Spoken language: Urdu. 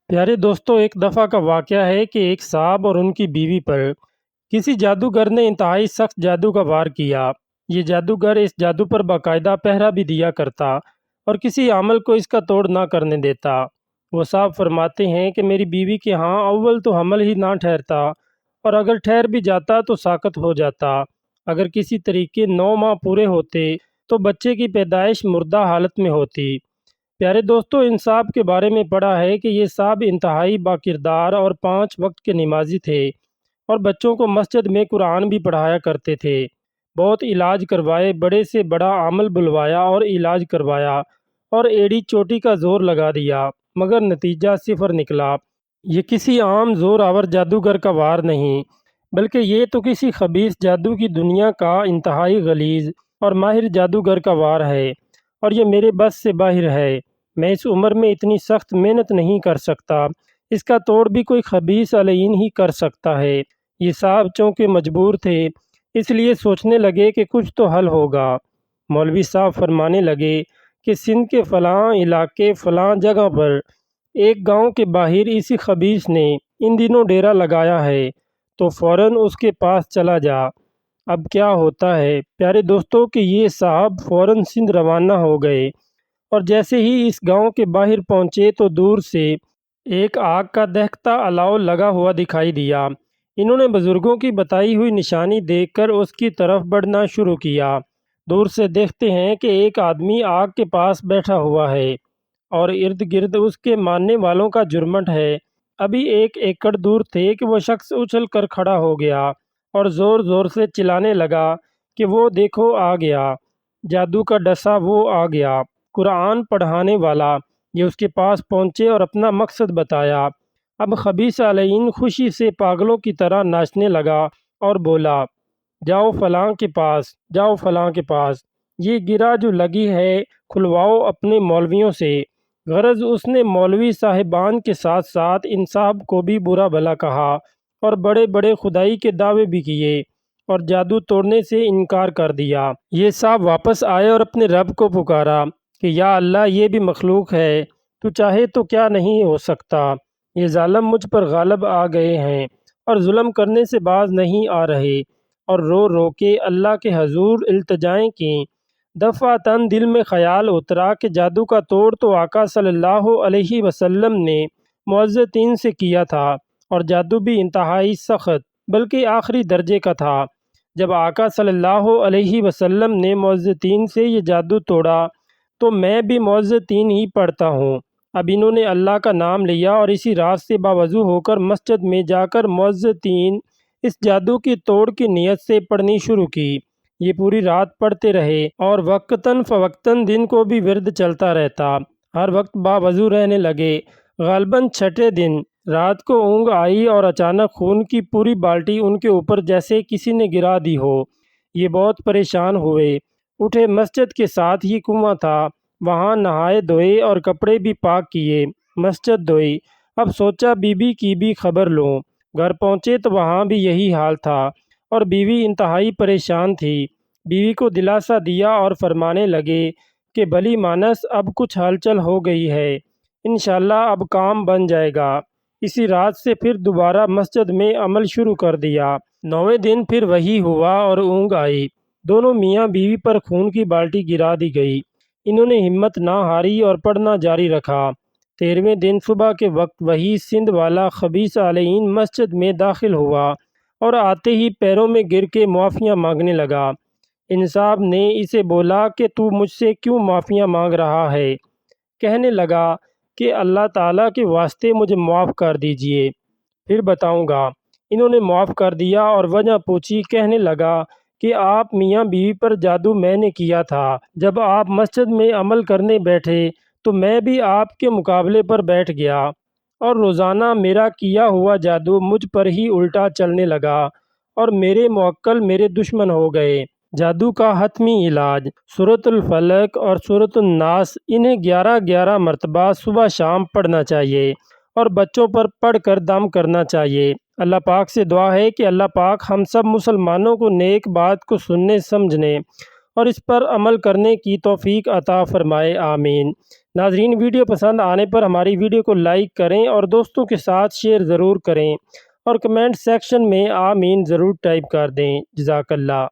پیارے دوستو، ایک دفعہ کا واقعہ ہے کہ ایک صاحب اور ان کی بیوی پر کسی جادوگر نے انتہائی سخت جادو کا وار کیا۔ یہ جادوگر اس جادو پر باقاعدہ پہرا بھی دیا کرتا اور کسی عمل کو اس کا توڑ نہ کرنے دیتا۔ وہ صاحب فرماتے ہیں کہ میری بیوی کے ہاں اول تو حمل ہی نہ ٹھہرتا، اور اگر ٹھہر بھی جاتا تو ساقط ہو جاتا۔ اگر کسی طریقے 9 ماہ پورے ہوتے تو بچے کی پیدائش مردہ حالت میں ہوتی۔ پیارے دوستو، ان صاحب کے بارے میں پڑھا ہے کہ یہ صاحب انتہائی باکردار اور 5 وقت کے نمازی تھے، اور بچوں کو مسجد میں قرآن بھی پڑھایا کرتے تھے۔ بہت علاج کروائے، بڑے سے بڑا عامل بلوایا اور علاج کروایا، اور ایڑی چوٹی کا زور لگا دیا، مگر نتیجہ صفر نکلا۔ یہ کسی عام زور آور جادوگر کا وار نہیں، بلکہ یہ تو کسی خبیث جادو کی دنیا کا انتہائی غلیظ اور ماہر جادوگر کا وار ہے، اور یہ میرے بس سے باہر ہے۔ میں اس عمر میں اتنی سخت محنت نہیں کر سکتا، اس کا توڑ بھی کوئی خبیث علین ہی کر سکتا ہے۔ یہ صاحب چونکہ مجبور تھے، اس لیے سوچنے لگے کہ کچھ تو حل ہوگا۔ مولوی صاحب فرمانے لگے کہ سندھ کے فلاں علاقے فلاں جگہ پر ایک گاؤں کے باہر اسی خبیث نے ان دنوں ڈیرا لگایا ہے، تو فوراً اس کے پاس چلا جا۔ اب کیا ہوتا ہے پیارے دوستوں کہ یہ صاحب فوراً سندھ روانہ ہو گئے، اور جیسے ہی اس گاؤں کے باہر پہنچے تو دور سے ایک آگ کا دہکتا الاؤ لگا ہوا دکھائی دیا۔ انہوں نے بزرگوں کی بتائی ہوئی نشانی دیکھ کر اس کی طرف بڑھنا شروع کیا۔ دور سے دیکھتے ہیں کہ ایک آدمی آگ کے پاس بیٹھا ہوا ہے، اور ارد گرد اس کے ماننے والوں کا جرمٹ ہے۔ ابھی 1 ایکڑ دور تھے کہ وہ شخص اچھل کر کھڑا ہو گیا اور زور زور سے چلانے لگا کہ وہ دیکھو آ گیا، جادو کا ڈسا وہ آ گیا، قرآن پڑھانے والا۔ یہ اس کے پاس پہنچے اور اپنا مقصد بتایا۔ اب خبیث علین خوشی سے پاگلوں کی طرح ناچنے لگا اور بولا، جاؤ فلاں کے پاس، جاؤ فلاں کے پاس، یہ گرہ جو لگی ہے کھلواؤ اپنے مولویوں سے۔ غرض اس نے مولوی صاحبان کے ساتھ ساتھ ان صاحب کو بھی برا بھلا کہا، اور بڑے بڑے خدائی کے دعوے بھی کیے، اور جادو توڑنے سے انکار کر دیا۔ یہ صاحب واپس آئے اور اپنے رب کو پکارا کہ یا اللہ، یہ بھی مخلوق ہے، تو چاہے تو کیا نہیں ہو سکتا۔ یہ ظالم مجھ پر غالب آ گئے ہیں اور ظلم کرنے سے باز نہیں آ رہے، اور رو رو کے اللہ کے حضور التجائیں کیں۔ دفعتاً دل میں خیال اترا کہ جادو کا توڑ تو آقا صلی اللہ علیہ وسلم نے معززین سے کیا تھا، اور جادو بھی انتہائی سخت بلکہ آخری درجے کا تھا۔ جب آقا صلی اللہ علیہ وسلم نے معززین سے یہ جادو توڑا تو میں بھی معززین ہی پڑھتا ہوں۔ اب انہوں نے اللہ کا نام لیا اور اسی رات سے باوضو ہو کر مسجد میں جا کر معززین اس جادو کی توڑ کی نیت سے پڑھنی شروع کی۔ یہ پوری رات پڑھتے رہے، اور وقتاً فوقتاً دن کو بھی ورد چلتا رہتا، ہر وقت باوضو رہنے لگے۔ غالباً 6 دن رات کو اونگ آئی اور اچانک خون کی پوری بالٹی ان کے اوپر جیسے کسی نے گرا دی ہو۔ یہ بہت پریشان ہوئے، اٹھے، مسجد کے ساتھ ہی کنواں تھا، وہاں نہائے دھوئے اور کپڑے بھی پاک کیے، مسجد دھوئی۔ اب سوچا بیوی کی بھی خبر لوں۔ گھر پہنچے تو وہاں بھی یہی حال تھا، اور بیوی انتہائی پریشان تھی۔ بیوی کو دلاسا دیا اور فرمانے لگے کہ بھلی مانس، اب کچھ ہلچل ہو گئی ہے، انشاءاللہ اب کام بن جائے گا۔ اسی رات سے پھر دوبارہ مسجد میں عمل شروع کر دیا۔ 9ویں دن پھر وہی ہوا اور اونگ آئی، دونوں میاں بیوی پر خون کی بالٹی گرا دی گئی۔ انہوں نے ہمت نہ ہاری اور پڑھنا جاری رکھا۔ 13ویں دن صبح کے وقت وہی سندھ والا خبیث علین مسجد میں داخل ہوا، اور آتے ہی پیروں میں گر کے معافیاں مانگنے لگا۔ ان صاحب نے اسے بولا کہ تو مجھ سے کیوں معافیاں مانگ رہا ہے؟ کہنے لگا کہ اللہ تعالیٰ کے واسطے مجھے معاف کر دیجئے، پھر بتاؤں گا۔ انہوں نے معاف کر دیا اور وجہ پوچھی۔ کہنے لگا کہ آپ میاں بیوی پر جادو میں نے کیا تھا، جب آپ مسجد میں عمل کرنے بیٹھے تو میں بھی آپ کے مقابلے پر بیٹھ گیا، اور روزانہ میرا کیا ہوا جادو مجھ پر ہی الٹا چلنے لگا، اور میرے موکل میرے دشمن ہو گئے۔ جادو کا حتمی علاج: سورۃ الفلق اور سورۃ الناس، انہیں 11 مرتبہ صبح شام پڑھنا چاہیے، اور بچوں پر پڑھ کر دم کرنا چاہیے۔ اللہ پاک سے دعا ہے کہ اللہ پاک ہم سب مسلمانوں کو نیک بات کو سننے، سمجھنے اور اس پر عمل کرنے کی توفیق عطا فرمائے، آمین۔ ناظرین، ویڈیو پسند آنے پر ہماری ویڈیو کو لائک کریں اور دوستوں کے ساتھ شیئر ضرور کریں اور کمنٹ سیکشن میں آمین ضرور ٹائپ کر دیں۔ جزاک اللہ۔